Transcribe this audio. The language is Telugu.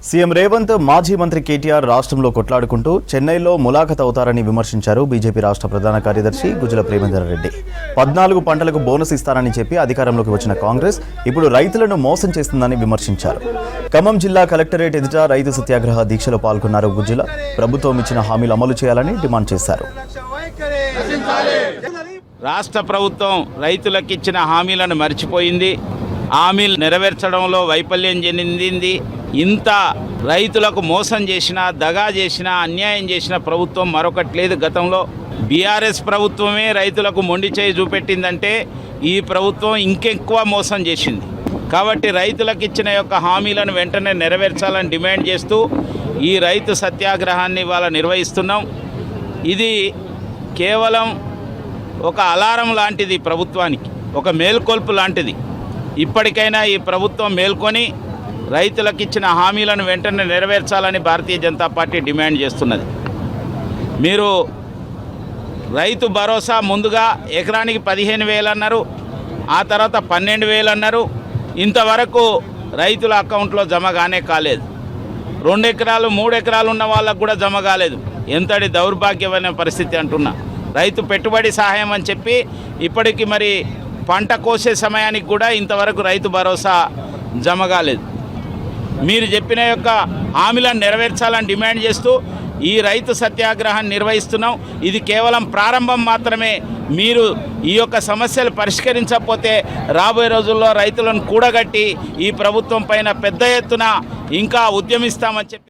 సీఎం రేవంత్ మాజీ మంత్రి కేటీఆర్ రాష్ట్రంలో కొట్లాడుకుంటూ చెన్నైలో ములాఖత్ అవుతారని విమర్శించారు బీజేపీ రాష్ట్ర ప్రధాన కార్యదర్శి గుజ్జల ప్రేమేందర్ రెడ్డి. 14 పంటలకు బోనస్ ఇస్తారని చెప్పి అధికారంలోకి వచ్చిన కాంగ్రెస్ ఇప్పుడు రైతులను మోసం చేస్తుందని విమర్శించారు. ఖమ్మం జిల్లా కలెక్టరేట్ ఎదుట రైతు సత్యాగ్రహ దీక్షలో పాల్గొన్నారు గుజ్జల. ప్రభుత్వం ఇచ్చిన హామీలు అమలు చేయాలని డిమాండ్ చేశారు. రాష్ట్ర ప్రభుత్వం రైతులకు ఇచ్చిన హామీలను మర్చిపోయింది. హామీలు నెరవేర్చడంలో వైఫల్యం చెందింది. ఇంత రైతులకు మోసం చేసినా, దగా చేసినా, అన్యాయం చేసిన ప్రభుత్వం మరొకటి లేదు. గతంలో బీఆర్ఎస్ ప్రభుత్వమే రైతులకు మొండి చేయి చూపెట్టిందంటే ఈ ప్రభుత్వం ఇంకెక్కువ మోసం చేసింది. కాబట్టి రైతులకు ఇచ్చిన యొక్క హామీలను వెంటనే నెరవేర్చాలని డిమాండ్ చేస్తూ ఈ రైతు సత్యాగ్రహాన్ని ఇవాళ నిర్వహిస్తున్నాం. ఇది కేవలం ఒక అలారం లాంటిది, ప్రభుత్వానికి ఒక మేల్కొల్పు లాంటిది. ఇప్పటికైనా ఈ ప్రభుత్వం మేల్కొని రైతులకు ఇచ్చిన హామీలను వెంటనే నెరవేర్చాలని భారతీయ జనతా పార్టీ డిమాండ్ చేస్తున్నది. మీరు రైతు భరోసా ముందుగా ఎకరానికి 15,000 అన్నారు, ఆ తర్వాత 12,000 అన్నారు. ఇంతవరకు రైతుల అకౌంట్లో జమ కానే కాలేదు. 2 ఎకరాలు 3 ఎకరాలు ఉన్న వాళ్ళకు కూడా జమ కాలేదు. ఎంతటి దౌర్భాగ్యమైన పరిస్థితి అంటున్నా. రైతు పెట్టుబడి సహాయం అని చెప్పి ఇప్పటికి మరి పంట కోసే సమయానికి కూడా ఇంతవరకు రైతు భరోసా జమ కాలేదు. మీరు చెప్పిన యొక్క హామీలను నెరవేర్చాలని డిమాండ్ చేస్తూ ఈ రైతు సత్యాగ్రహాన్ని నిర్వహిస్తున్నాం. ఇది కేవలం ప్రారంభం మాత్రమే. మీరు ఈ యొక్క సమస్యలు పరిష్కరించకపోతే రాబోయే రోజుల్లో రైతులను కూడగట్టి ఈ ప్రభుత్వం పైన పెద్ద ఎత్తున ఇంకా ఉద్యమిస్తామని చెప్పి